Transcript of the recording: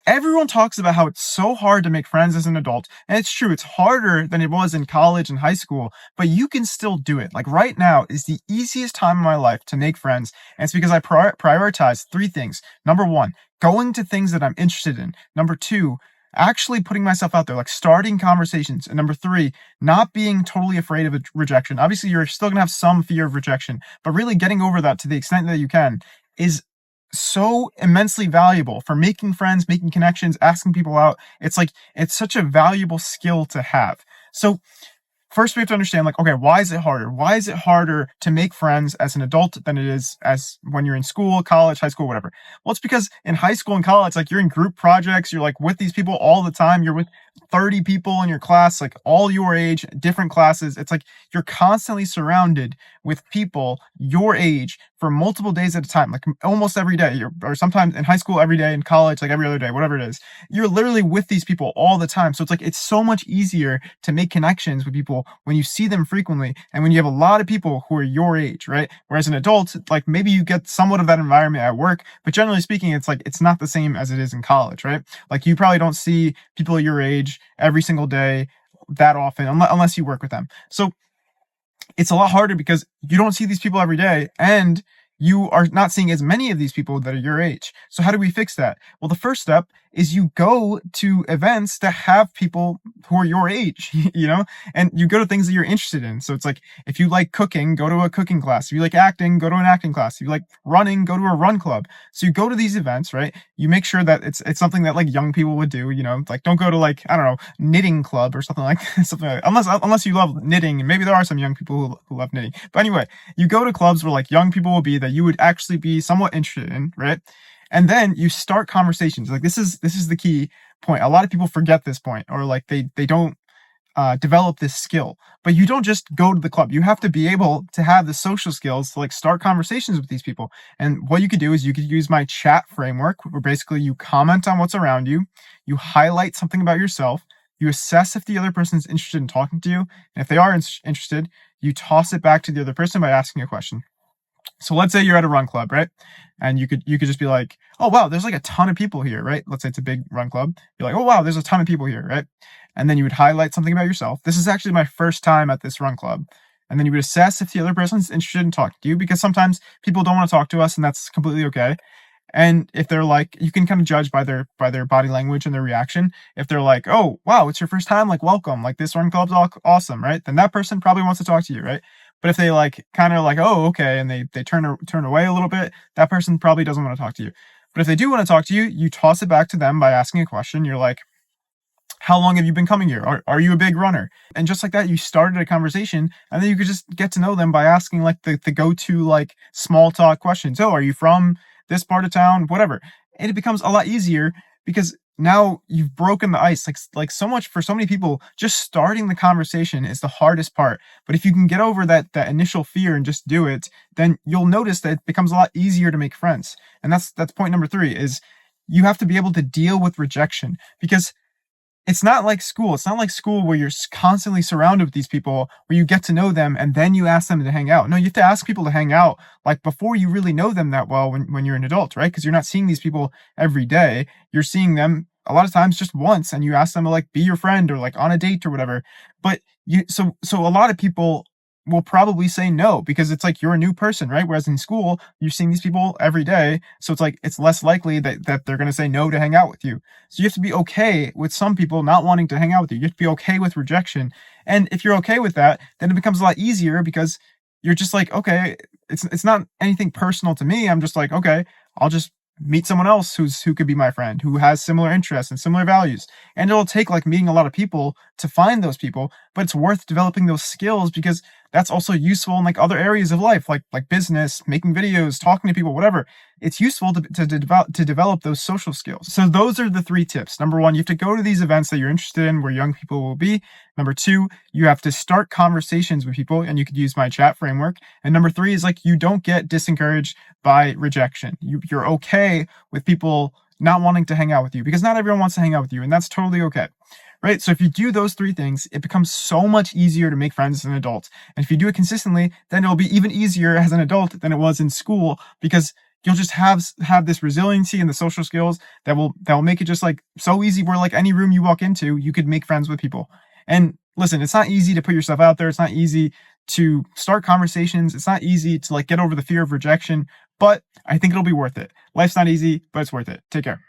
Everyone talks about how it's so hard to make friends as an adult, and it's true, it's harder than it was in college and high school, but you can still do it. Like right now is the easiest time in my life to make friends, and it's because I prioritize three things. Number one, going to things that I'm interested in. Number two, actually putting myself out there, like starting conversations. And number three, not being totally afraid of rejection. Obviously, you're still gonna have some fear of rejection, but really getting over that to the extent that you can is so immensely valuable for making friends, making connections, asking people out. It's such a valuable skill to have. So first we have to understand, like, okay, why is it harder? Why is it harder to make friends as an adult than it is as when you're in school, college, high school, whatever? Well, it's because in high school and college, like, you're in group projects, you're like with these people all the time, you're with 30 people in your class, like all your age, different classes. It's like you're constantly surrounded with people your age for multiple days at a time, like almost every day. Or sometimes in high school every day, in college like every other day, whatever it is. You're literally with these people all the time. So it's like it's so much easier to make connections with people when you see them frequently and when you have a lot of people who are your age, right? Whereas an adult, like maybe you get somewhat of that environment at work, but generally speaking, it's like it's not the same as it is in college, right? Like you probably don't see people your age every single day that often unless you work with them. So it's a lot harder because you don't see these people every day and you are not seeing as many of these people that are your age. So how do we fix that? Well, the first step is you go to events that have people who are your age, and you go to things that you're interested in. So it's like, if you like cooking, go to a cooking class. If you like acting, go to an acting class. If you like running, go to a run club. So you go to these events, right? You make sure that it's something that like young people would do, like don't go to like, I don't know, knitting club or something like unless you love knitting, and maybe there are some young people who love knitting. But anyway, you go to clubs where like young people will be that you would actually be somewhat interested in, right? And then you start conversations. Like this is the key point. A lot of people forget this point, or like they don't develop this skill. But you don't just go to the club. You have to be able to have the social skills to like start conversations with these people. And what you could do is you could use my chat framework, where basically you comment on what's around you, you highlight something about yourself, you assess if the other person's interested in talking to you, and if they are interested, you toss it back to the other person by asking a question. So let's say you're at a run club, right? And you could just be like, oh wow, there's like a ton of people here, right? Let's say it's a big run club. You're like, oh wow, there's a ton of people here, right? And then you would highlight something about yourself. This is actually my first time at this run club. And then you would assess if the other person's interested in talking to you, because sometimes people don't want to talk to us, and that's completely okay. And if they're like, you can kind of judge by their body language and their reaction. If they're like, oh wow, it's your first time, like welcome, like this run club's awesome, right? Then that person probably wants to talk to you, right? But if they like kind of like, oh, okay, and they turn away a little bit, that person probably doesn't want to talk to you. But if they do want to talk to you, you toss it back to them by asking a question. You're like, how long have you been coming here? Are you a big runner? And just like that, you started a conversation, and then you could just get to know them by asking like the go-to like small talk questions. Oh, are you from this part of town? Whatever. And it becomes a lot easier because now you've broken the ice. Like so much for so many people, just starting the conversation is the hardest part. But if you can get over that initial fear and just do it, then you'll notice that it becomes a lot easier to make friends. And that's point number 3 is you have to be able to deal with rejection, because it's not like school. It's not like school where you're constantly surrounded with these people, where you get to know them and then you ask them to hang out. No, you have to ask people to hang out like before you really know them that well when you're an adult, right? Because you're not seeing these people every day. You're seeing them a lot of times just once, and you ask them to like be your friend or like on a date or whatever. But so a lot of people will probably say no, because it's like you're a new person, right? Whereas in school, you're seeing these people every day. So it's like, it's less likely that they're going to say no to hang out with you. So you have to be okay with some people not wanting to hang out with you. You have to be okay with rejection. And if you're okay with that, then it becomes a lot easier, because you're just like, okay, it's not anything personal to me. I'm just like, okay, I'll just meet someone else who could be my friend, who has similar interests and similar values. And it'll take like meeting a lot of people to find those people, but it's worth developing those skills, because that's also useful in like other areas of life, like business, making videos, talking to people, whatever. It's useful to develop those social skills. So those are the 3 tips. Number 1, you have to go to these events that you're interested in, where young people will be. Number 2, you have to start conversations with people, and you could use my chat framework. And number 3 is like, you don't get discouraged by rejection. You're okay with people not wanting to hang out with you, because not everyone wants to hang out with you, and that's totally okay. Right? So if you do those 3 things, it becomes so much easier to make friends as an adult. And if you do it consistently, then it'll be even easier as an adult than it was in school, because you'll just have this resiliency and the social skills that will make it just like so easy where like any room you walk into, you could make friends with people. And listen, it's not easy to put yourself out there. It's not easy to start conversations. It's not easy to like get over the fear of rejection, but I think it'll be worth it. Life's not easy, but it's worth it. Take care.